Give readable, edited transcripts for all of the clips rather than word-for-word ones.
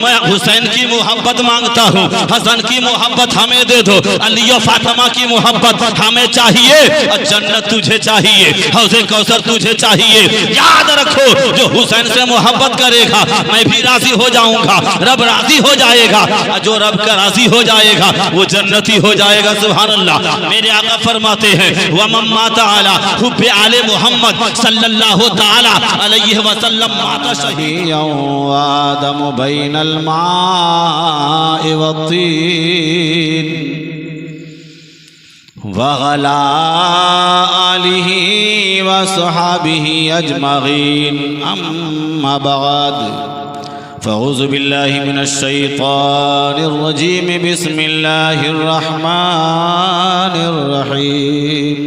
मैं हुसैन की मोहब्बत मांगता हूँ, हसन की मोहब्बत हमें दे दो, अली और फातिमा की मोहब्बत हमें चाहिए, और जन्नत तुझे चाहिए, हौज़े कौसर तुझे चाहिए। याद रखो, जो हुसैन से मोहब्बत करेगा मैं भी राजी हो जाऊंगा, रब राजी हो जाएगा, जो रब का राजी हो जाएगा वो जन्नती हो जाएगा। सुभान अल्लाह। मेरे आका फरमाते हैं वमन माता अला हुब्बे आले मोहम्मद सल्लल्लाहु तआला अलैहि वसल्लम माता शहीद आदम बैनल माए वत्तीन वगला आलिही वसहाबिही अजमईन अम्मा बाद फ़अऊज़ु बिल्लाहि मिनश शैतानिर रजीम बिस्मिल्लाहिर रहमानिर रहीम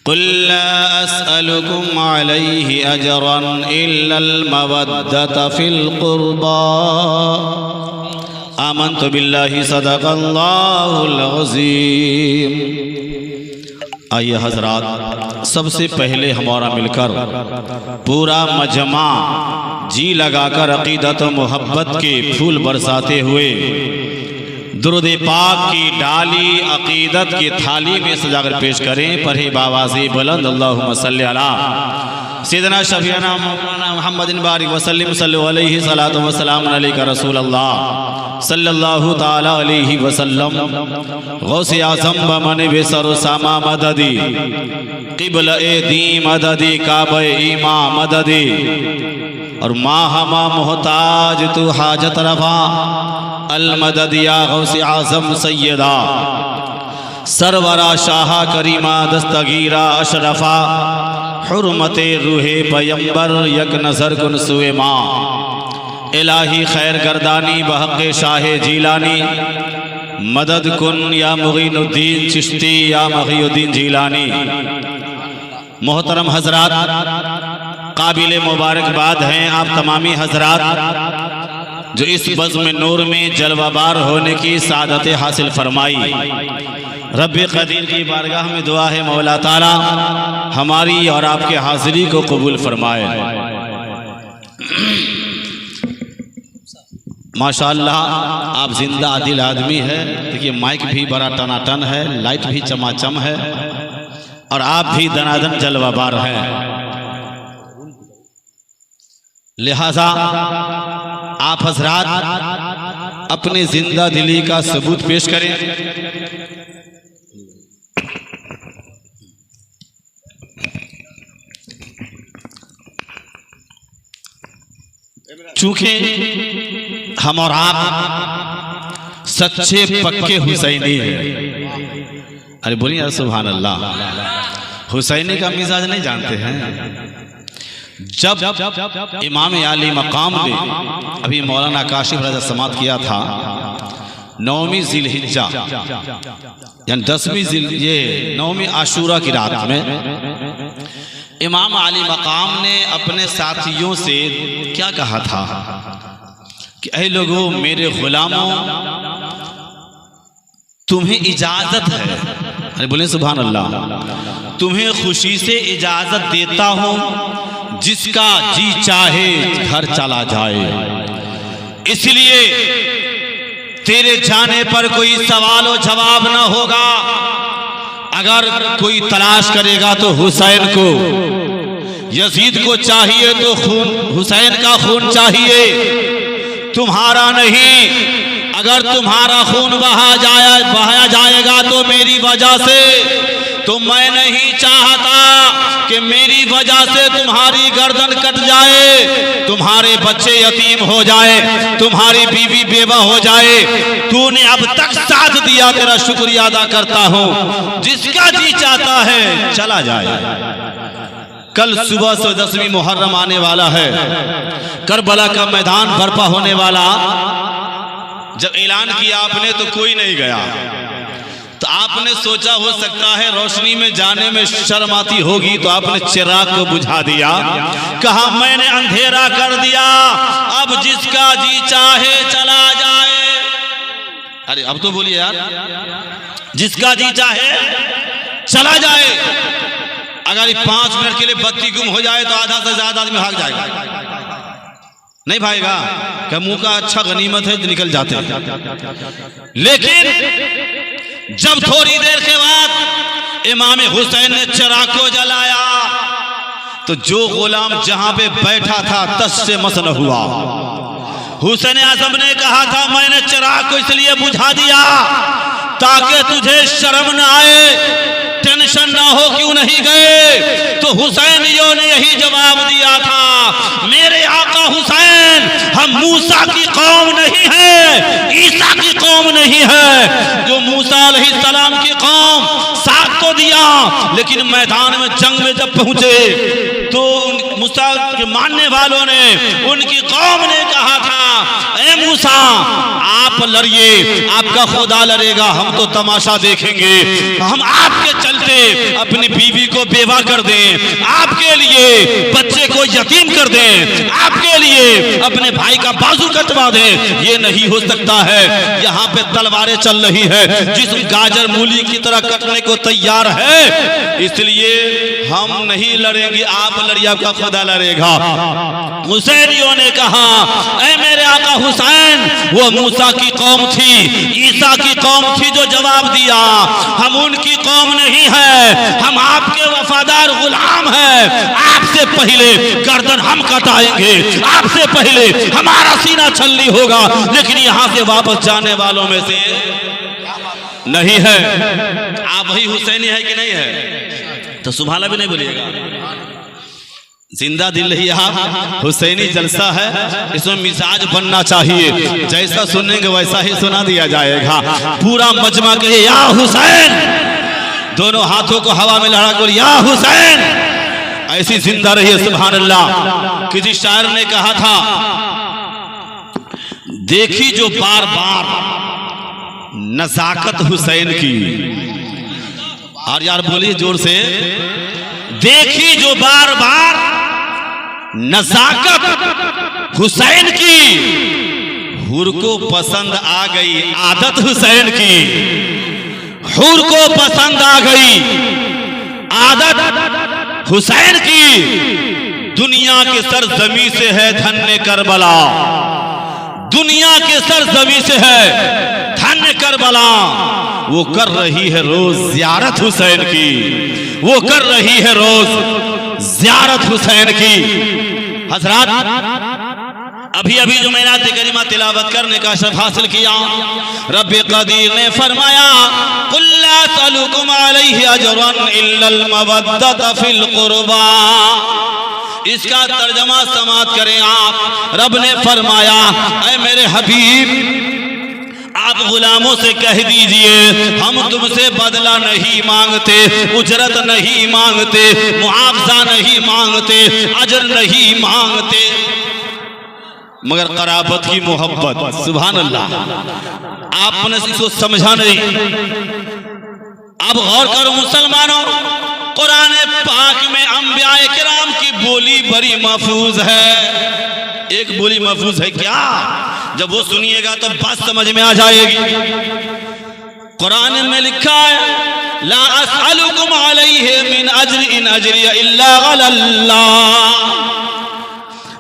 क़ुल ला अस्अलुकुम अलैहि अजरन इल्लल मवद्दत फिल क़ुर्बा आमन्तु बिल्लाहि सदक़ल्लाहुल अज़ीम। आइए हज़रात, सबसे पहले हमारा मिलकर पूरा मजमा जी लगाकर अक़ीदत मोहब्बत के फूल बरसाते हुए दुरूद पाक की डाली अक़ीदत की थाली में सजाकर पेश करें। पढ़े बावाज़े बुलंद अल्लाहुम्मा सल्लि अला सय्यिदना शफ़ीअना मौलाना मुहम्मदिन बारिक वसल्लिम सल्लल्लाहु अलैहि सलातो व सलाम अलैका रसूल अल्लाह सल्लल्लाहु ताला अलैहि वसल्लम। गौसे आज़म बमन बेसर सामा मददी क़िबला ए दी मददी काबे ईमा मददी और माहमा मोहताज तू हाजत रफा अल मददिया गौसे आज़म सैयदा सरवरा शाह करीमा दस्तगीरा अशरफा हुर्मते रूहे पैगंबर यक नज़र कुन सुए माँ इलाही खैर गर्दानी बहक़े शाह जीलानी मदद कुन या मुग़ीनुद्दीन चिश्ती या मग़ीउद्दीन जीलानी। मोहतरम हज़रात, काबिल मुबारकबाद हैं आप तमामी हज़रात जो इस बज़्म नूर में जलवाबार होने की सादत हासिल फरमाई। रब्बे क़दीर की बारगाह में दुआ है मौला ताला हमारी और आपके हाज़िरी को कबूल फरमाए। माशाअल्लाह, आप जिंदा दिल आदमी है। देखिए माइक भी बड़ा टनाटन है, लाइट भी चमाचम है और आप भी दनादन जलवाबार हैं। लिहाजा आप हज़रात अपने जिंदा दिली का सबूत पेश करें। चूंकि हम और आप सच्चे पक्के हुसैनी हैं। अरे बोलिए यार सुभान अल्लाह। हुसैनी का मिजाज नहीं जानते हैं। जब इमाम आली मकाम ने अभी मौलाना काशिफ रज़ा समात किया था 9वीं ज़िलहिज्जा यानी 10वीं ये 9वीं आशूरा की रात में इमाम आली मकाम ने अपने साथियों से क्या कहा था कि ऐ लोगों, मेरे गुलामों, तुम्हें इजाजत है। अरे बोले सुभान अल्लाह। तुम्हें खुशी से इजाजत देता हूं, जिसका जी चाहे घर चला जाए। इसलिए तेरे जाने पर कोई सवाल और जवाब न होगा। अगर कोई तलाश करेगा तो हुसैन को, यजीद को चाहिए तो खून हुसैन का खून चाहिए, तुम्हारा नहीं। अगर तुम्हारा खून बहाया जाएगा तो मेरी वजह से, तो मैं नहीं चाहता कि मेरी वजह से तुम्हारी गर्दन कट जाए, तुम्हारे बच्चे यतीम हो जाए, तुम्हारी बीवी बेवा हो जाए। तूने अब तक साथ दिया, तेरा शुक्रिया अदा करता हूं। जिसका जी चाहता है चला जाए। कल सुबह से 10वीं मुहर्रम आने वाला है, करबला का मैदान बर्पा होने वाला। जब ऐलान किया आपने तो कोई नहीं गया, तो आपने सोचा हो सकता है रोशनी में जाने में शर्म आती होगी, तो आपने चिराग को बुझा दिया। कहा मैंने अंधेरा कर दिया, अब जिसका जी चाहे चला जाए। अरे अब तो बोलिए यार, जिसका जी चाहे चला जाए। अगर 5 मिनट के लिए बत्ती गुम हो जाए तो आधा से ज्यादा आदमी भाग जाएगा। नहीं भागेगा, क्या मुंह का अच्छा गनीमत है तो निकल जाते हैं। लेकिन जब थोड़ी देर के बाद इमाम हुसैन ने चिराग को जलाया तो जो गुलाम जहां पे बैठा था तस से मस न हुआ। हुसैन आजम ने कहा था मैंने चिराग को इसलिए बुझा दिया ताकि तुझे शर्म न आए, टेंशन ना हो क्यों नहीं गए। तो हुसैनियों ने यही जवाब दिया था मेरे आका हुसैन हम मूसा की कौम नहीं है, ईसा की कौम नहीं है। जो मूसा अलैहिस्सलाम की कौम साथ तो दिया लेकिन मैदान में जंग में जब पहुंचे तो मूसा के मानने वालों ने उनकी कौम ने कहा था ए मूसा आप लड़िए, आपका खुदा लड़ेगा, हम तो तमाशा देखेंगे। हम आपके चलते अपनी बीवी को बेवा कर दें, आपके लिए बच्चे को यतीम कर दें, आपके लिए अपने भाई का बाजू कटवा दें, ये नहीं हो सकता है। यहाँ पे तलवारें चल रही है, जिस गाजर मूली की तरह कटने को तैयार है, इसलिए हम नहीं लड़ेंगे, आप लड़िए, आपका खुदा लड़ेगा। हुसैनियों ने कहा ऐ मेरे आका हुसैन वो मूसा की कौम थी, ईसा की कौम थी जो जवाब दिया, हम उनकी कौम नहीं है, हम आपके वफादार गुलाम हैं। आपसे पहले गर्दन हम कटाएंगे, आपसे पहले हमारा सीना छलनी होगा, लेकिन यहां से वापस जाने वालों में से नहीं है। आप वही हुसैनी है कि नहीं है? तो सुभाला भी नहीं बोलिएगा। जिंदा दिल ही आप हुसैनी जलसा है, इसमें मिजाज बनना चाहिए, जैसा सुनेंगे वैसा ही सुना दिया जाएगा। पूरा मजमा कहे या हुसैन, दोनों हाथों को हवा में लड़ा कर या हुसैन, ऐसी जिंदा रही है। सुभान अल्लाह। किसी शायर ने कहा था देखी जो बार बार नजाकत हुसैन की, और यार बोलिए जोर से, देखी जो बार बार नजाकत हुसैन की, हुर को पसंद आ गई आदत हुसैन की, हुर को पसंद आ गई आदत हुसैन की। दुनिया के सरजमी से है धन्य करबला, दुनिया के सरजमी से है धन्य करबला। वो कर रही है रोज जियारत हुसैन की, वो कर रही है रोज जियारत हुसैन की। हजरात अभी अभी जो मैंने करीमा तिलावत करने का शर्फ हासिल किया, रब्बे कदीर ने फरमाया कुल्ला सलुकुम अलैहि अजरन इल्लल मवद्दत फिल कुर्बा। इसका तर्जमा समात करें आप। रब ने फरमाया ऐ मेरे हबीब आप गुलामों से कह दीजिए हम तुमसे बदला नहीं मांगते, उजरत नहीं मांगते, मुआवजा नहीं मांगते, अजर नहीं मांगते, मगर कराबत की मोहब्बत। सुभान अल्लाह। आपने इसको समझा नहीं। अब गौर करो मुसलमानों, कुरान पाक में अंबिया किराम की बोली बड़ी महफूज है। एक बोली महफूज है क्या? जब वो सुनिएगा तो बात समझ में आ जाएगी। कुरान में लिखा है ला असअलुकुम अलैहि मिन अज्र इन अज्रिय इल्ला अल्लाह।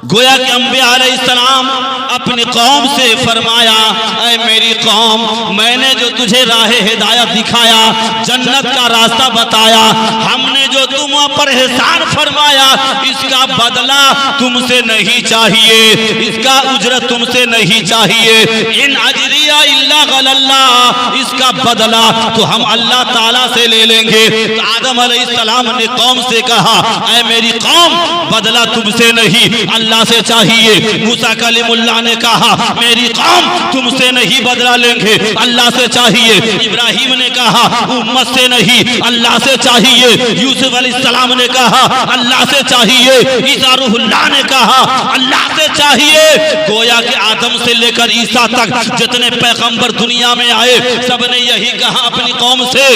गोया कि अंबिया अलैहिस्सलाम अपनी कौम से फरमाया ऐ मेरी कौम, मैंने जो तुझे राह हिदायत दिखाया, जन्नत का रास्ता बताया, हमने जो तुम पर एहसान फरमाया, इसका बदला तुमसे नहीं चाहिए, इसका उजरत तुमसे नहीं चाहिए। इन अजरिया इल्ला अल्लाह, इसका बदला तो हम अल्लाह ताला से ले लेंगे। तो आदम अलैहिस्सलाम ने कौम से कहा ऐ मेरी कौम, बदला तुमसे नहीं अल्लाह से चाहिए। मूसा कलीमुल्लाह ने कहा मेरी कौम तुमसे नहीं बदला लेंगे, अल्लाह से चाहिए। इब्राहिम ने कहा उम्मत से नहीं अल्लाह से चाहिए। यूसुफ अलैहिस्सलाम ने कहा अल्लाह से चाहिए। ईसा रूहुल्लाह ने कहा अल्लाह से चाहिए। गोया के आदम से लेकर ईसा तक जितने पैगंबर दुनिया में आए सबने यही कहा अपनी कौम से,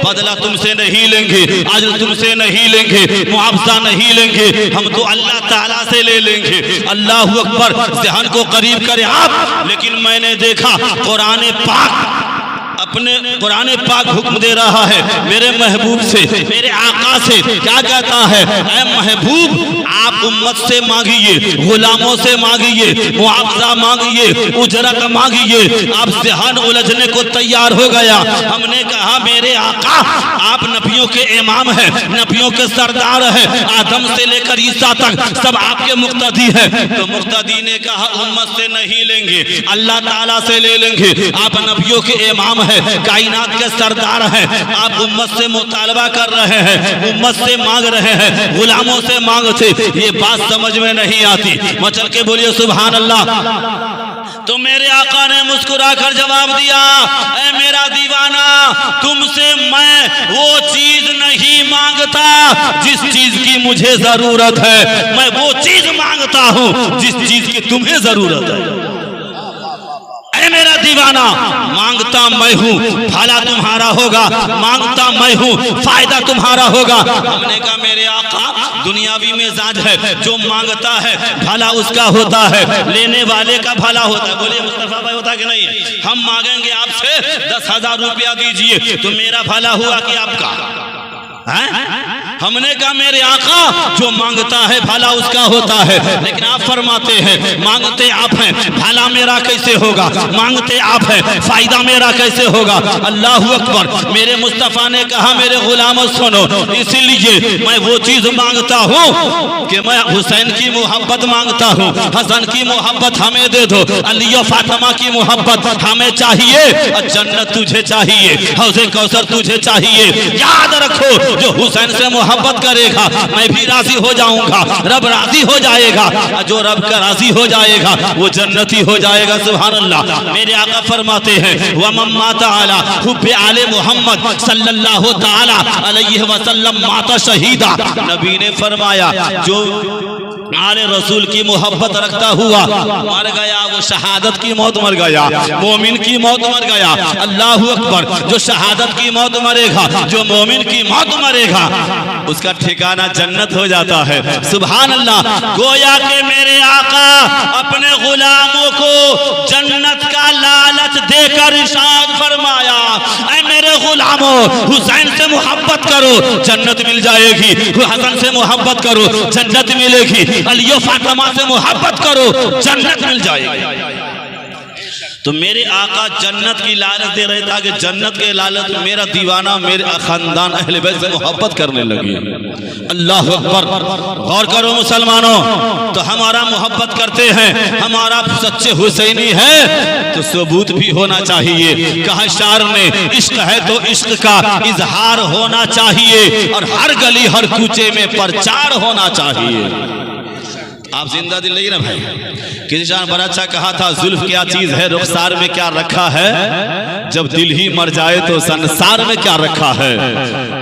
बदला तुमसे नहीं लेंगे, अजर तुमसे नहीं लेंगे, मुआवजा नहीं लेंगे, हम तो अल्लाह ताला से ले लेंगे। अल्लाह अकबर। ज़हन को करीब करें आप। लेकिन मैंने देखा कुरान पाक अपने कुरान पाक हुक्म दे रहा है मेरे महबूब से, मेरे आका से, क्या कहता है? ऐ महबूब, आप उम्मत से मांगिए, गुलामों से मांगिए, मुआवजा मांगिए, उजरत मांगिए। आप ज़हन उलझने को तैयार हो गया। हमने कहा मेरे आका, आप नबियों के इमाम हैं, नबियों के सरदार हैं, आदम से लेकर ईसा तक सब आपके मुक्तदी हैं। तो मुक्तदी ने कहा उम्मत से नहीं लेंगे, अल्लाह ताला से ले लेंगे। आप नबियों के इमाम हैं, कायनात के सरदार हैं, आप उम्मत से मुतालबा कर रहे हैं, उम्मत से मांग रहे हैं, गुलामों से मांगते। ये बात समझ में नहीं आती। मचल के बोलिए सुभान अल्लाह। तो मेरे आका ने मुस्कुरा कर जवाब दिया, ऐ मेरा दीवाना, तुमसे मैं वो चीज नहीं मांगता जिस चीज की मुझे जरूरत है, मैं वो चीज मांगता हूं जिस चीज की तुम्हें जरूरत है। ऐ मेरा दीवाना, मांगता मैं हूँ, भला तुम्हारा होगा, मांगता मैं हूँ, फायदा तुम्हारा होगा। हमने कहा मेरे आका, दुनियावी मिजाज है, जो मांगता है भला उसका होता है, लेने वाले का भला होता है। बोलिए मुस्तफा भाई, होता कि नहीं? हम मांगेंगे आपसे 10,000 रुपया दीजिए तो मेरा भला हुआ कि आपका? हमने कहा मेरे आका, जो मांगता है भला उसका होता है, लेकिन आप फरमाते हैं मांगते आप हैं, भला मेरा कैसे होगा? मांगते आप हैं, फायदा मेरा कैसे होगा? अल्लाहू अकबर। मेरे मुस्तफ़ा ने कहा मेरे गुलामों सुनो, इसलिए मैं वो चीज मांगता हूँ कि मैं हुसैन की मोहब्बत मांगता हूँ, हसन की मोहब्बत हमें दे दो, अली और फातिमा की मोहब्बत हमें चाहिए, और जन्नत तुझे चाहिए, हौज़े कौसर तुझे चाहिए। याद रखो, जो हुसैन से मोहब्बत करेगा मैं भी राजी हो जाऊंगा, रब राजी हो जाएगा, जो रब का राजी हो जाएगा वो जन्नती हो जाएगा। सुभान अल्लाह। मेरे आका फरमाते हैं वमम्मा ताला हुब्बे आले मोहम्मद सल्लल्लाहु ताला अलैहि वसल्लम माता शहीदा। नबी ने फरमाया जो आले रसूल की मोहब्बत रखता हुआ मर गया वो शहादत की मौत मर गया, मोमिन की मौत मर गया। अल्लाहू अकबर। जो शहादत की मौत मरेगा, जो मोमिन की मौत मरेगा, उसका ठिकाना जन्नत हो जाता है। सुभान अल्लाह। गोया के मेरे आका अपने गुलामों को जन्नत का लालच देकर इरशाद फरमाया, ऐ मेरे गुलामों, हुसैन से मोहब्बत करो जन्नत मिल जाएगी, हसन से मोहब्बत करो जन्नत मिलेगी, अली और फातिमा से मोहब्बत करो जन्नत मिल जाएगी। तो मेरे आका जन्नत की लालच दे रहे था कि जन्नत के लालच मेरा दीवाना मेरे खानदान अहले बैत से मोहब्बत करने लगी। अल्लाह अकबर। गौर करो मुसलमानों, तो हमारा मोहब्बत करते हैं, हमारा सच्चे हुसैनी है तो सबूत भी होना चाहिए। कहा शार ने, इश्क है तो इश्क का इजहार होना चाहिए, और हर गली हर कूचे में प्रचार होना चाहिए। आप जिंदा दिल नहीं ना भाई? किसी शान बड़ा अच्छा कहा था, जुल्फ क्या चीज है, रुखसार में क्या रखा है, जब दिल ही मर जाए तो संसार में क्या रखा है।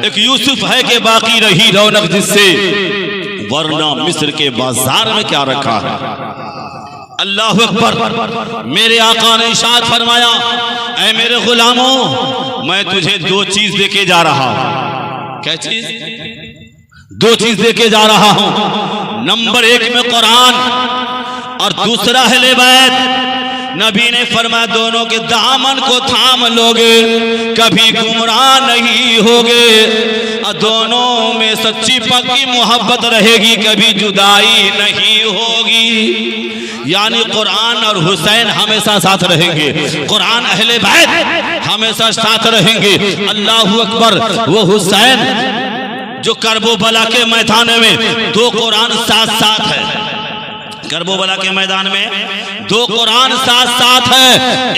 एक यूसुफ है कि बाकी रही रौनक जिससे, वरना मिस्र के बाजार में क्या रखा है। अल्लाह अकबर। मेरे आका ने इरशाद फरमाया, ऐ मेरे गुलामों, मैं तुझे दो चीज देके जा रहा हूं। क्या चीज? दो चीज देके जा रहा हूं। नंबर 1 में कुरान और दूसरा अहले बैत। नबी ने फरमाया दोनों के दामन को थाम लोगे कभी गुमराह नहीं होगे, और दोनों में सच्ची पक्की मोहब्बत रहेगी, कभी जुदाई नहीं होगी। यानी कुरान और हुसैन हमेशा साथ रहेंगे, कुरान अहले बैत हमेशा साथ रहेंगे। अल्लाहू अकबर। वो हुसैन जो करबला के मैदान में 2 कुरान साथ साथ है, करबला के मैदान में 2 कुरान साथ साथ है।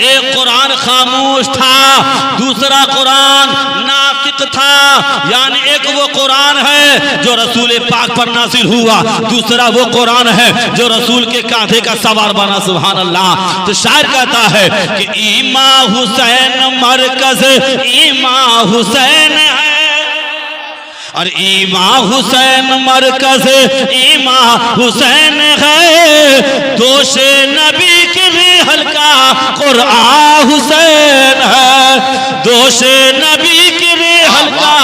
एक कुरान खामोश था, दूसरा कुरान नातिक था। यानी एक वो कुरान है जो रसूल पाक पर नासिल हुआ, दूसरा वो कुरान है जो रसूल के कांधे का सवार बना। सुभान अल्लाह। तो शायर कहता है कि इमा हुसैन मरकज इमा हुसैन है, और इमा हुसैन मरकज इमा हुसैन है, दोषे नबी की रिहल का कुरान हुसैन है, दोषे नबी की रिहल का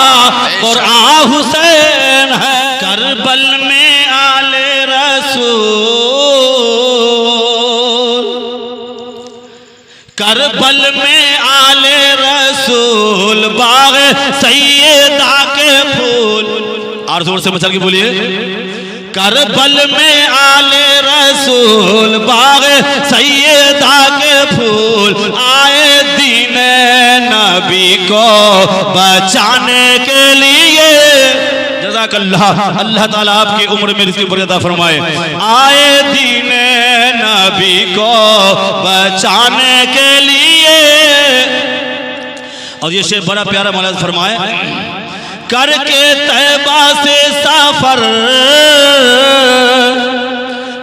कुरान हुसैन है। करबल में आले रसूल, करबल में आले रसूल बाग सैयदा के फूल। और जोर से मचल के बोलिए, करबल में आले रसूल बाग सैयदा के फूल, आए दीन नबी को बचाने के लिए। जज़ाकल्लाह, अल्लाह ताला आपकी उम्र में रिज़्क़ बरकत फरमाए। आए दीन नबी को बचाने के लिए। और ये शेर बड़ा प्यारा मौलाना फरमाए, करके तैबा से सफर,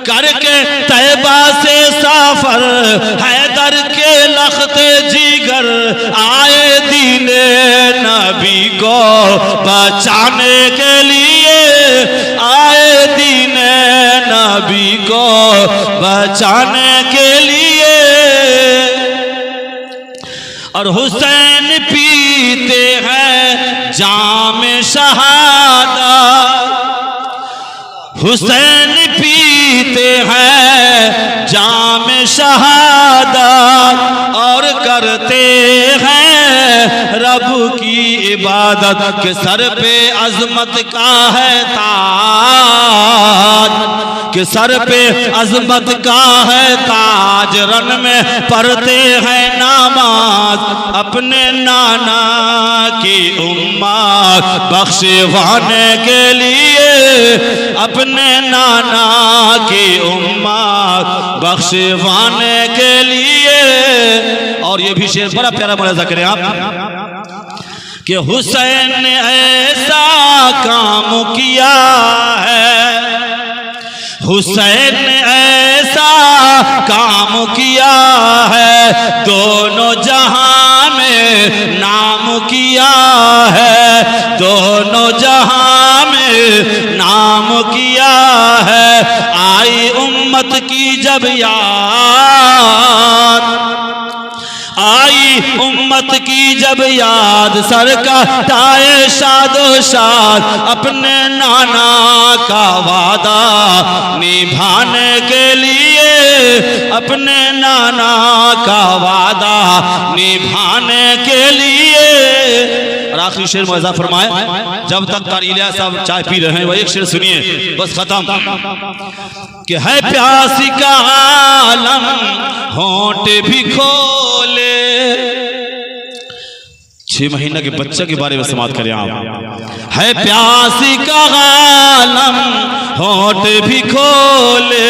करके तैबा से सफर, हैदर के लख्ते जिगर, आए दीन नबी को बचाने के लिए, आए दीन नबी को बचाने के लिए। और हुसैन पीते हैं जाम शहादत, हुसैन पीते हैं जाम शहादत, और करते हैं रब की इबादत, के सर पे अजमत का है ताज, के सर पे अजमत का है ताज, रन में पढ़ते हैं नमाज, अपने नाना की उम्मत बख्शवाने के लिए, अपने नाना की उम्मत बख्शवाने के लिए। और ये भी शेर बड़ा प्यारा मुलाजा करें आप, कि हुसैन ने ऐसा काम किया है, हुसैन ने ऐसा काम किया है, दोनों जहां में नाम किया है, दोनों जहां में नाम किया है। आई उम्मत की जब याद, आई उम्मत की जब याद, सर का ताए शादो शाद, अपने नाना का वादा निभाने के लिए, अपने नाना का वादा निभाने के लिए। और आखिरी शेर मौज़ा फरमाए, जब तक कारी इलियास साहब चाय पी रहे हैं वो एक शेर सुनिए, बस खत्म। कि है प्यासी का आलम होंठ भी खोले, 6 महीने के बच्चे के बारे में समाप्त करें आप। है प्यासी का आलम होंठ भी खोले,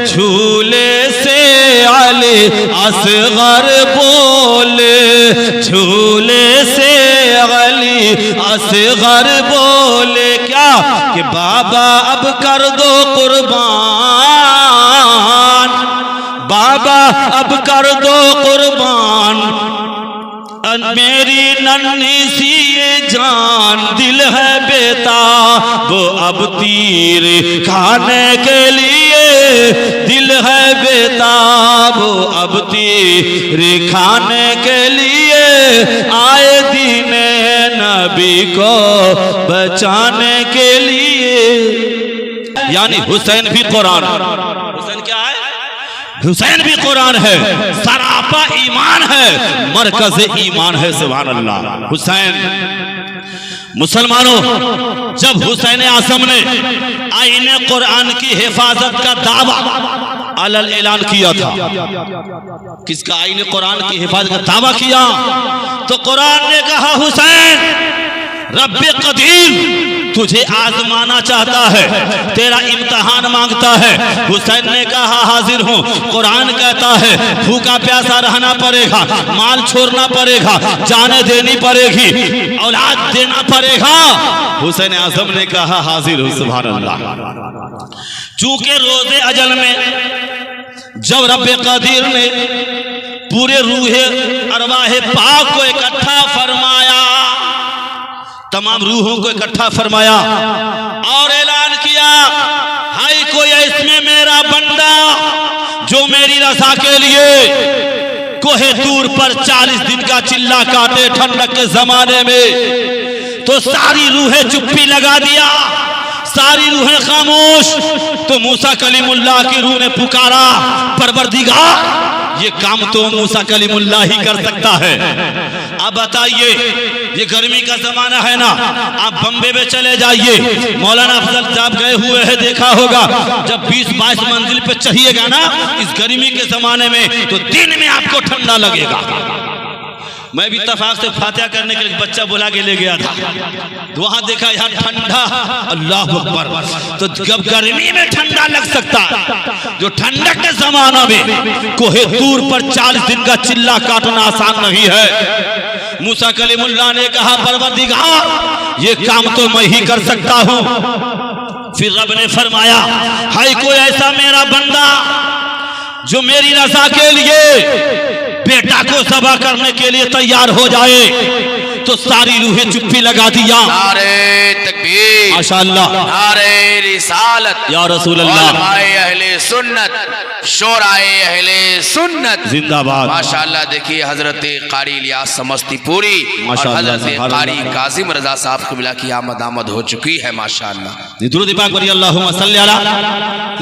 झूले से अली असगर बोले, झूले से अली असगर बोले। क्या कि बाबा अब कर दो कुर्बान, बाबा अब कर दो कुर्बान, मेरी नन्ही सी ये जान, दिल है बेताब वो अब तीर खाने के लिए, दिल है बेताब वो अब तीर खाने के लिए। आए दीन नबी को बचाने के लिए। यानी हुसैन भी कुरान, हुसैन क्या है? हुसैन भी कुरान है, सरापा ईमान है, मरकज़ ईमान है। सुभान अल्लाह। हुसैन, मुसलमानों, जब हुसैन आज़म ने आईने कुरान की हिफाजत का दावा अलल ऐलान किया था, किसका? आईने कुरान की हिफाजत का दावा किया, तो कुरान ने कहा हुसैन रब्बे कदीर तुझे आजमाना चाहता है, तेरा इम्तिहान मांगता है। हुसैन ने कहा हाजिर हूँ। कुरान कहता है भूखा प्यासा रहना पड़ेगा, माल छोड़ना पड़ेगा, जाने देनी पड़ेगी, औलाद देना पड़ेगा। हुसैन आज़म ने कहा हाजिर हूँ। सुभान अल्लाह। चूंकि रोज़े अजल में जब रब्बे कदीर ने पूरे रूहे अरवाहे पाक को इकट्ठा फरमाया, तमाम रूहों को इकट्ठा फरमाया और ऐलान किया, हाय कोई इसमें मेरा बंदा जो मेरी रज़ा के लिए कोहे तूर पर 40 दिन का चिल्ला काटे ठंडक के जमाने में, तो सारी रूहें चुप्पी लगा दिया, सारी रूहें खामोश। तो मूसा कलीमुल्लाह की रूह ने पुकारा, परवरदिगार ये काम तो मूसा कलीमुल्लाह ही कर सकता है। अब बताइए, ये गर्मी का जमाना है ना, आप बम्बे में चले जाइए, मौलाना अफजल साहब गए हुए हैं, देखा होगा जब 20-22 मंजिल पे चढ़िएगा ना इस गर्मी के जमाने में, तो दिन में आपको ठंडा लगेगा। मैं भी इत्तेफाक से फातिहा करने के लिए बच्चा बुला के ले गया था, तो वहां देखा यार ठंडा, अल्लाह अकबर। तो जब गर्मी में ठंडा लग सकता, जो ठंडक के जमाना में कोहे तूर पर 40 दिन का चिल्ला काटना आसान नहीं है। मूसा कलीमुल्लाह ने कहा, परवरदिगार ये काम तो मैं ही कर सकता हूं। फिर रब ने फरमाया, हाय कोई ऐसा मेरा बंदा जो मेरी रजा के लिए बेटा को ज़बह करने के लिए तैयार हो जाए, तो सारी रूहें चुप्पी लगा दिया। नारे तकबीर, माशाअल्लाह, नारे रिसालत, या रसूल अल्लाह, उलमाए अहले सुन्नत, शोराए अहले सुन्नत जिंदाबाद। माशाअल्लाह। देखिए हजरत कारी इलियास समस्तीपुरी और माशाअल्लाह, हजरत कारी कासिम रजा साहब क़िबला की आमद हो चुकी है माशाअल्लाह। दुरूद पाक पढ़िए, अल्लाहुम्मा सल्ली अला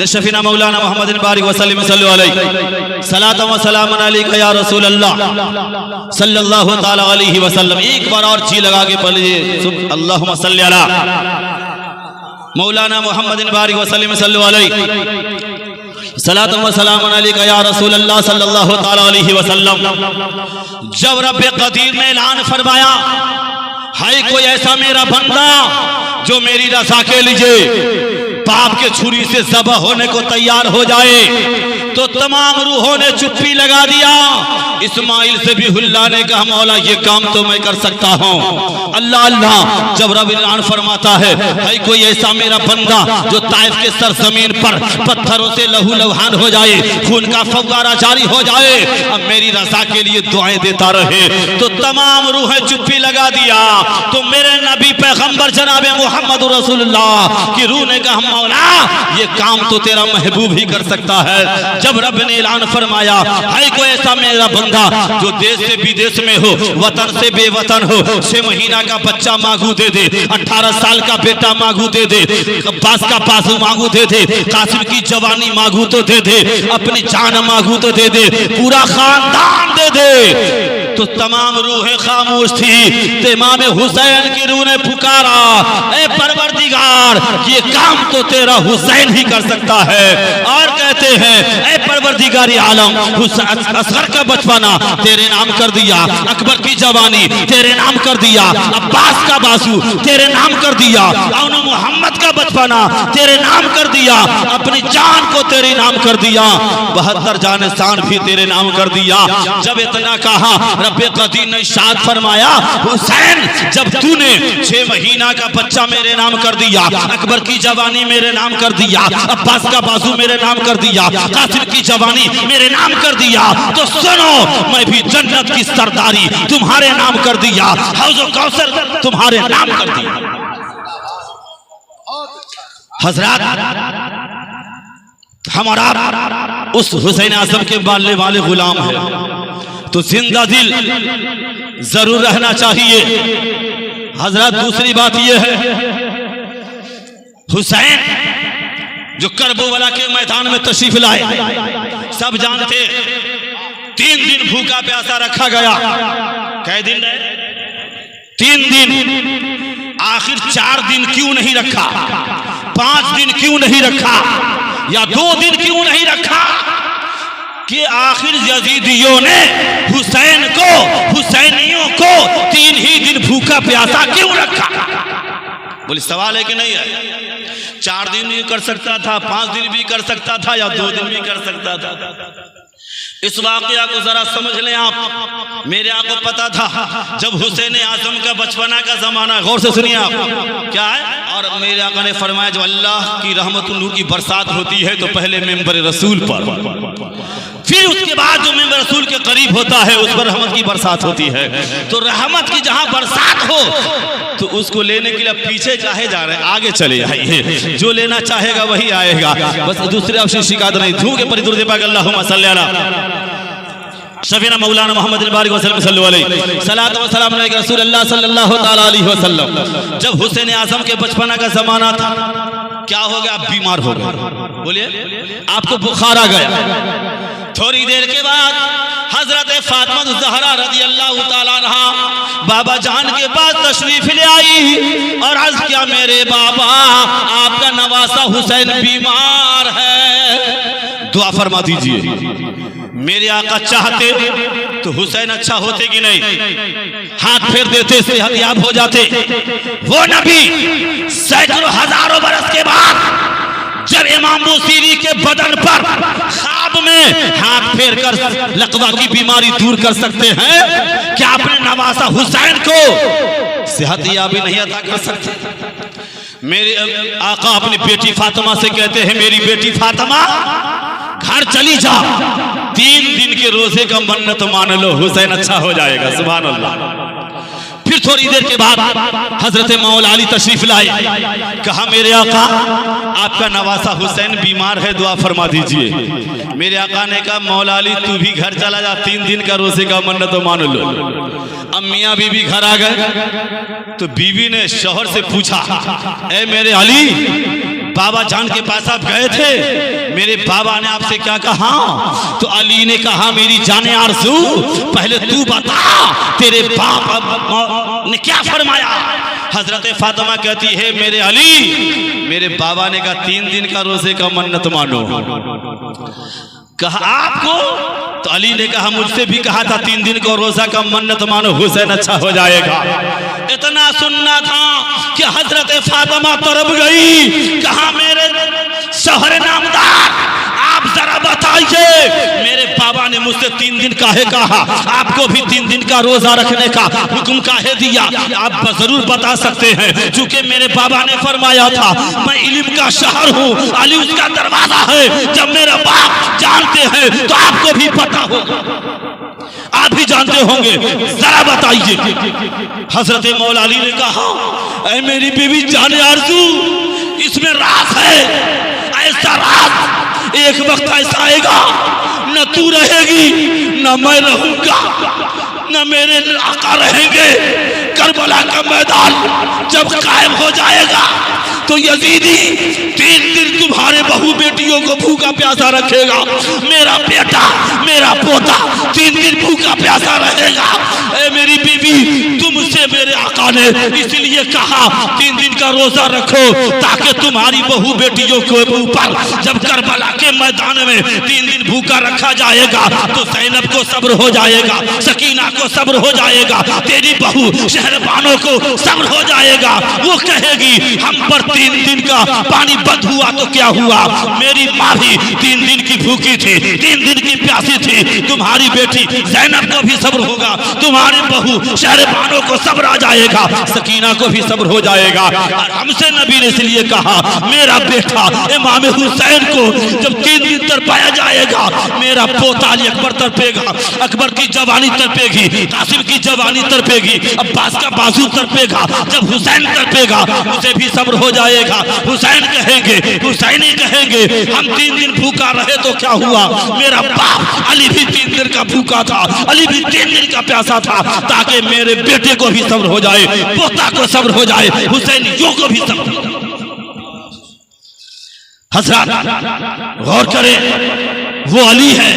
शफीना मौलाना मुहम्मद बारिक वसल्लम सल्लल्लाहु अलैहि सलातु व सलामुन अलैका या रसूल अल्लाह सल्लल्लाहु तआला अलैहि वसल्लम। एक बार और जी लगा के पढ़िए, अल्लाहुम्मा सल्ली अला मौलाना मुहम्मद बारिक वसल्लम सल्लल्लाहु अलैहि सलातु व सलामुन अलैका या रसूल अल्लाह सल्लल्लाहु तआला अलैहि वसल्लम। जब रब कदीर ने ऐलान फरमाया, हाय कोई ऐसा मेरा बंदा जो मेरी रज़ा के लिए पाप के छुरी से ज़बह होने को तैयार हो जाए, तो तमाम रूहों ने चुप्पी लगा दिया। इस्माइल से भी हुल्ला ने कहा, मौला ये काम तो मैं कर सकता हूँ। अल्लाह अल्लाह। जब रब ऐलान फरमाता है, भाई कोई ऐसा मेरा बंदा जो ताइफ के सरजमीन पर पत्थरों से लहू लुहान हो जाए, खून का फव्वारा जारी हो जाए, अब मेरी रज़ा के लिए दुआएं देता रहे, तो तमाम रूहें चुप्पी लगा दिया। तो मेरे नबी पैगंबर जनाबे मोहम्मद रसूलुल्लाह की रूह ने कहा, मौला ये काम तो तेरा महबूब ही कर सकता है। जब रब ने ऐलान फरमाया, है कोई ऐसा मेरा बंदा जो देश से विदेश में हो, वतन से बेवतन हो, 6 महीना का बच्चा मांगू दे दे, 18 साल का बेटा मांगू दे दे, पास का पासू मांगू दे दे, कासिम की जवानी मांगू तो दे दे, अपनी जान मांगू तो दे दे, पूरा खानदान दे दे। तो तमाम रूहें खामोश थी। तो इमाम हुसैन की रूह ने पुकारा, ए परवरदिगार ये काम तो तेरा हुसैन ही कर सकता है। और कहते हैं, ए परवरदिगार आलम, असगर का बचपना तेरे नाम कर दिया, अकबर की जवानी तेरे नाम कर दिया, अब्बास का बासु तेरे नाम कर दिया, और मोहम्मद का बचपना तेरे नाम कर दिया, अपनी जान को तेरे नाम कर दिया, 72 जान शान भी तेरे नाम कर दिया। जब इतना कहा, रब्बे कदीर ने इरशाद फरमाया, हुसैन जब तूने 6 महीना का बच्चा मेरे नाम कर दिया, अकबर की जवानी मेरे नाम कर दिया, अब्बास का बाजू मेरे नाम कर दिया, कासिम की जवानी मेरे नाम कर दिया, तो सुनो मैं भी जन्नत की सरदारी तुम्हारे नाम कर दिया, हौज़ो कौसर तुम्हारे नाम कर दिया। हजरत हमारा उस हुसैन आज़म के बाले वाले गुलाम है, तो जिंदा दिल जरूर रहना चाहिए। हजरत दूसरी बात यह है, हुसैन जो करबला के मैदान में तशरीफ लाए, सब जानते, 3 दिन भूखा प्यासा रखा गया। कै दिन रहे? 3 दिन। आखिर 4 दिन क्यों नहीं रखा? 5 दिन क्यों नहीं रखा? या 2 दिन क्यों नहीं रखा? कि आखिर यजीदियों ने हुसैन को, हुसैनियों को 3 ही दिन भूखा प्यासा क्यों रखा? बोले सवाल है कि नहीं है? 4 दिन भी कर सकता था, 5 दिन भी कर सकता था, या 2 दिन भी कर सकता था। इस वाकया को जरा समझ लें आप। मेरे आपको पता था जब हुसैन आजम का बचपना का जमाना, गौर से सुनिए आप क्या है। और मेरे आका ने फरमाया, जब अल्लाह की रहमत नूर की बरसात होती है तो पहले मेंबर रसूल पर, फिर उसके बाद जो मेंबर रसूल के करीब होता है उस पर रहमत की बरसात होती है। तो रहमत की जहां बरसात हो तो उसको लेने के लिए पीछे चाहे जा रहे हैं, आगे चले आइए, जो लेना चाहेगा वही आएगा। बस दूसरे आपसे शिकायत नहीं। धू के परिदुर दे पाक अल्लाहुम्मा सल्ली अला शफीना मौलाना मोहम्मद बारिक वसल्लम सल्लल्लाहु अलैहि सलातो व सलाम अलैहि रसूल अल्लाह सल्लल्लाहु तआला अलैहि वसल्लम। जब हुसैन आजम के बचपना का जमाना था, क्या हो गया? आप बीमार हो गए। बोलिए, आपको बुखार आ गया। थोड़ी देर के बाद हजरत फातिमा ज़हरा रज़ी अल्लाह ताला अन्हा बाबा जान के पास तशरीफ ले आई और अर्ज किया, मेरे बाबा आपका नवासा हुसैन बीमार है, दुआ फरमा दीजिए। मेरे आका चाहते तो हुसैन अच्छा होते कि नहीं, हाथ फेर देते, सेहतयाब हो जाते। वो नबी सैकड़ों हजारों बरस के बाद जब इमाम बुसीरी के बदन पर ख्वाब में हाथ फेर कर लकवा की बीमारी दूर कर सकते हैं, क्या अपने नवासा हुसैन को सेहतयाबी नहीं अता कर सकते? मेरे आका अपनी बेटी फातिमा से कहते हैं, मेरी बेटी फातिमा घर चली जा, 3 दिन के रोजे का मन्नत मान लो, हुसैन अच्छा हो जाएगा। सुभान अल्लाह। फिर थोड़ी देर के बाद हजरत मौला अली तशरीफ लाए, कहा मेरे आका आपका नवासा हुसैन बीमार है, दुआ फरमा दीजिए। मेरे आका ने कहा, मौला अली तू भी घर चला जा, 3 दिन का रोजे का मन्नत तो मान लो। अब मियाँ बीबी घर आ गए तो बीवी ने शौहर से पूछा, ए मेरे अली, बाबा जान के पास आप गए थे, मेरे बाबा ने आपसे क्या कहा? तो अली ने कहा, मेरी जाने आरज़ू पहले तू बता तेरे बाप ने क्या फरमाया? हजरत फातिमा कहती है, मेरे अली, मेरे बाबा ने कहा 3 दिन का रोजे का मन्नत मानो। कहा आपको? तो अली ने कहा, मुझसे भी कहा था 3 दिन को रोजा का मन्नत मानो, हुसैन अच्छा हो जाएगा। इतना सुनना था कि हजरत फातिमा तरफ गई, कहा मेरे शौहर नामदार आप जरा बताइए, मेरे बाबा ने मुझसे 3 दिन काहे कहा, आपको भी 3 दिन का रोजा रखने का हुक्म काहे दिया? आप जरूर बता सकते हैं, चूंकि मेरे बाबा ने फरमाया था मैं इल्म का शहर हूँ, अली उसका दरवाजा है। जब मेरा बाप जानते हैं तो आपको भी पता होगा, आप भी जानते होंगे, जरा बताइए। हजरत मौला अली ने कहा, ऐ मेरी बीवी जाने आरज़ू, इसमें राज है, ऐसा राज एक वक्त ऐसा आएगा न तू रहेगी न मैं रहूंगा न मेरे आका रहेंगे। करबला का मैदान जब कायम हो जाएगा तो यजीदी 3 दिन तुम्हारे बहू बेटियों को भूखा प्यासा रखेगा, मेरा बेटा मेरा पोता 3 दिन भूखा प्यासा रहेगा। ए मेरी बीवी, तुमसे मेरे आका ने इसलिए कहा 3 दिन का रोजा रखो ताकि तुम्हारी बहू बेटियों के ऊपर जब करबला के मैदान में 3 दिन भूखा रखा जाएगा तो ज़ैनब को सब्र हो जाएगा, सकीना को सब्र हो जाएगा, तेरी बहू शहरबानों को सब्र हो जाएगा। वो कहेगी हम पर 3 दिन का पानी बंद हुआ तो क्या हुआ, मेरी माँ भी 3 दिन की भूखी थी, 3 दिन की प्यासी थी, तुम्हारी बेटी ज़ैनब को भी सब्र होगा, तुम्हारी बहू शहरबानों को सब्र आ जाएगा, सकीना को भी सब्र हो जाएगा। और हमसे नबी ने इसलिए कहा मेरा बेटा इमाम हुसैन को जब 3 दिन तरपाया जाएगा, मेरा पोता अली अकबर तरपेगा, अकबर की जवानी तरपेगी, कासिम की जवानी तरपेगी, अब्बास का बाजू तरपेगा, जब हुसैन तरपेगा उसे भी सब्र हो जाएगा। हुसैन कहेंगे, हुसैनी कहेंगे हम 3 दिन भूखा रहे तो क्या हुआ, मेरा बाप अली भी 3 दिन का भूखा था, अली भी 3 दिन का प्यासा था, ताकि मेरे बेटे को भी सब्र हो जाए, पोता को सब्र हो जाए, हुसैनियों को भी सब्र हो जाए। हज़रत गौर करें, वो अली है,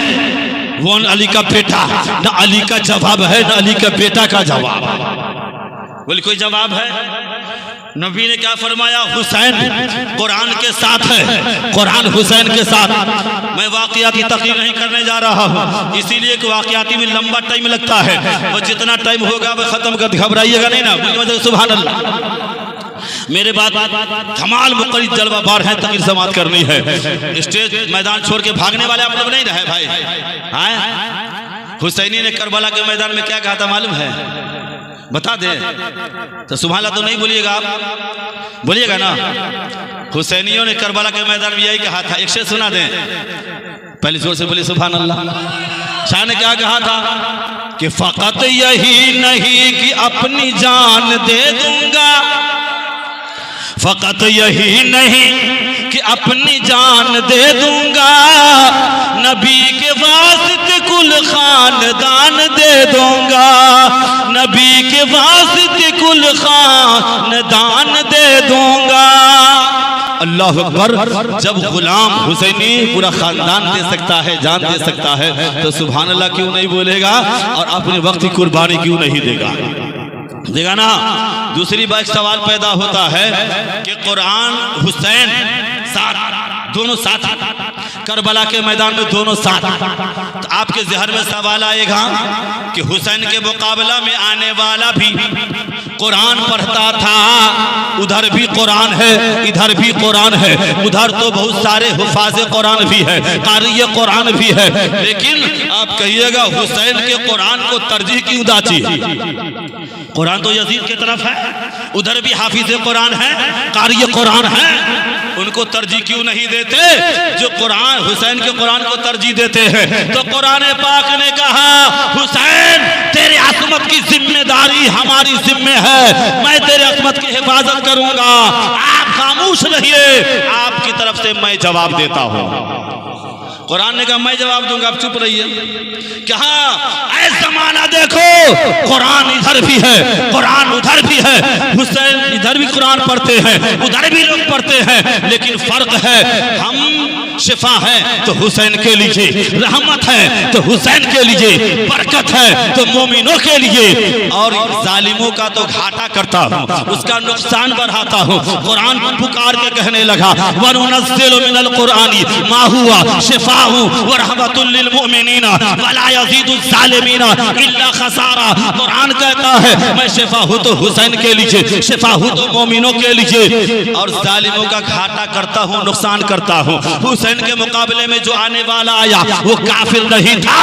वो अली का बेटा, ना अली का जवाब है ना अली का बेटा का जवाब। बोले कोई जवाब है? नबी ने क्या फरमाया, हुसैन कुरान के साथ है, कुरान हुसैन के साथ। मैं वाक़याती तकरीर नहीं करने जा रहा हूँ, इसीलिए कि वाक़याती में लंबा टाइम लगता है और जितना टाइम होगा वह खत्म कर, घबराइएगा नहीं ना। सुभान अल्लाह। मेरे बाद धमाल मुकर्रिर जलवा बार है, तकरीर समाप्त करनी है। स्टेज मैदान छोड़ के भागने वाले आप लोग नहीं रहे भाई। हुसैनी ने करबला के मैदान में क्या कहा था मालूम है? बता दे तो सुभान अल्लाह तो नहीं बोलिएगा, आप बोलिएगा ना। हुसैनियों ने करबला के मैदान में यही कहा था, एक शेर सुना दें, पहले जोर से बोलिए सुभान अल्लाह। शाह ने क्या कहा था कि फकत यही नहीं कि अपनी जान दे दूंगा, फकत यही नहीं कि अपनी जान दे दूंगा, नबी के वास्ते कुल खानदान दे दूंगा, नबी के वास्ते कुल खानदान दे दूंगा। अल्लाह अकबर। जब गुलाम हुसैनी पूरा खानदान दे सकता है, जान दे सकता है, तो सुभान अल्लाह क्यों नहीं बोलेगा और अपने वक्त की कुर्बानी क्यों नहीं देगा ना। दूसरी बात सवाल पैदा होता है कि कुरान हुसैन साथ, दोनों साथ, करबला के मैदान में दोनों साथ, तो आपके ज़हन में सवाल आएगा कि हुसैन के मुकाबला में आने वाला भी कुरान पढ़ता था, उधर भी कुरान है, इधर भी कुरान है, उधर तो बहुत सारे हुफाज़े कुरान भी है, कारी कुरान भी है, लेकिन आप कहिएगा हुसैन के कुरान को तरजीह क्यों दाची? कुरान तो यजीद की तरफ है, उधर भी हाफिज कुरान है, कारी कुरान है, उनको तरजीह क्यों नहीं देते जो कुरान हुसैन के कुरान को तरजीह देते हैं? तो कुरान पाक ने कहा हुसैन तेरे अज़मत की जिम्मेदारी हमारी जिम्मे है, मैं तेरे अज़मत की हिफाजत करूंगा, आप खामोश रहिए, आपकी तरफ से मैं जवाब देता हूं। कुरान ने कहा मैं जवाब दूंगा, आप चुप रहिए। कहा ऐ जमाना देखो, कुरान इधर भी है, कुरान उधर भी है, हुसैन इधर भी कुरान पढ़ते हैं, उधर भी लोग पढ़ते हैं, लेकिन फर्क है, हम शिफा है तो हुसैन के लिए, रहमत है तो हुसैन के लिए, बरकत है तो मोमिनों के लिए, और जालिमों का तो घाटा करता हूँ, उसका नुकसान बढ़ाता हूँ। कुरान पुकार के कहने लगा वनुनज़्ज़िलु मिनल कुरानी मा हुवा शिफाउ व रहमतुल लिल मुमिनीना वला यज़ीदु ज़ालिमीना इल्ला खसारा। कुरान कहता है मैं शिफा हूँ तो हुसैन के लिए, शिफा हूँ तो मोमिनों के लिए, और जालिमों का घाटा करता हूँ, नुकसान करता हूँ। हुसैन के मुकाबले में जो आने वाला आया वो काफिर नहीं था,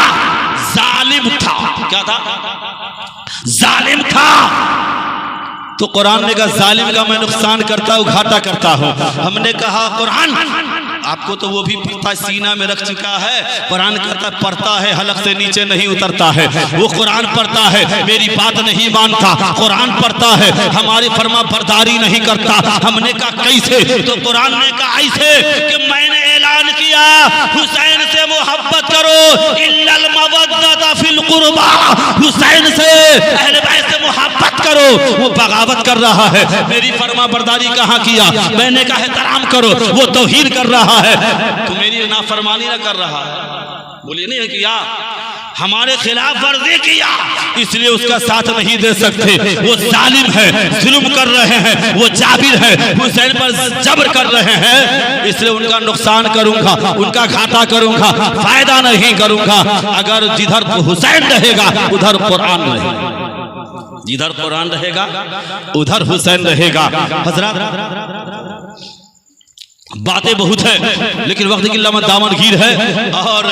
जालिम था। क्या था? जालिम था। तो कुरान ने कहा जालिम का मैं नुकसान करता हूँ, घाटा करता हूँ। हमने कहा कुरान आपको तो वो भी पता सीना में रख चुका है, कुरान कहता पढ़ता है हलक से नीचे नहीं उतरता है, वो कुरान पढ़ता है मेरी बात नहीं मानता, कुरान पढ़ता है हमारी फरमा बरदारी नहीं करता। हमने कहा कैसे? तो कुरान ने कहा ऐसे कि मैंने ऐलान किया हुसैन से मोहब्बत करो, इल्लल मवद्दता फिल कुर्बा, हुसैन से अहले बैत से मोहब्बत करो, वो बगावत कर रहा है, मेरी फरमा बरदारी कहाँ किया? मैंने कहा एहतराम करो, वो तौहीन कर रहा है, तो मेरी नाफरमानी ना कर रहा है। बोलिए नहीं है कि या हमारे खिलाफ वर्जी किया इसलिए उसका साथ नहीं दे सकते, वो जालिम है, जुल्म कर रहे हैं, वो जाबिर है, हुसैन पर जबर कर रहे हैं, इसलिए उनका नुकसान करूंगा, उनका घाटा करूंगा, फायदा नहीं करूंगा। अगर जिधर हुसैन रहेगा उधर कुरान रहेगा, जिधर कुरान रहेगा उधर हुसैन रहेगा। हजरत बातें बहुत है लेकिन वक्त की लम्हा दामनगीर है, और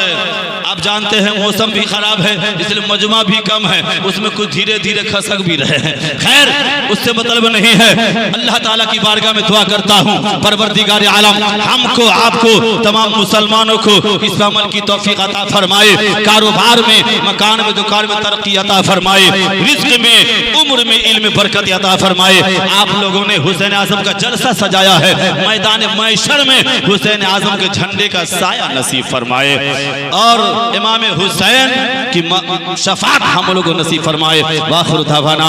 आप जानते हैं मौसम भी खराब है इसलिए मजमा भी कम है, उसमें कुछ धीरे धीरे खसक भी रहे हैं। खैर उससे मतलब नहीं है। अल्लाह ताला की बारगाह में दुआ करता हूँ परवरदिगार आलम हमको आपको तमाम मुसलमानों को इस अमल की तौफीक अता फरमाए, कारोबार में, मकान में, दुकान में तरक्की अता फरमाए, रिज़्क़ में, उम्र में, इल्म में बरकत अता फरमाए। आप लोगों ने हुसैन आज़म का जलसा सजाया है, मैदान मैशर में हुसैन आज़म के झंडे का साया नसीब फरमाए, और इमाम हुसैन की शफाअत हम लोगों को नसीब फरमाए। वाखिर दावाना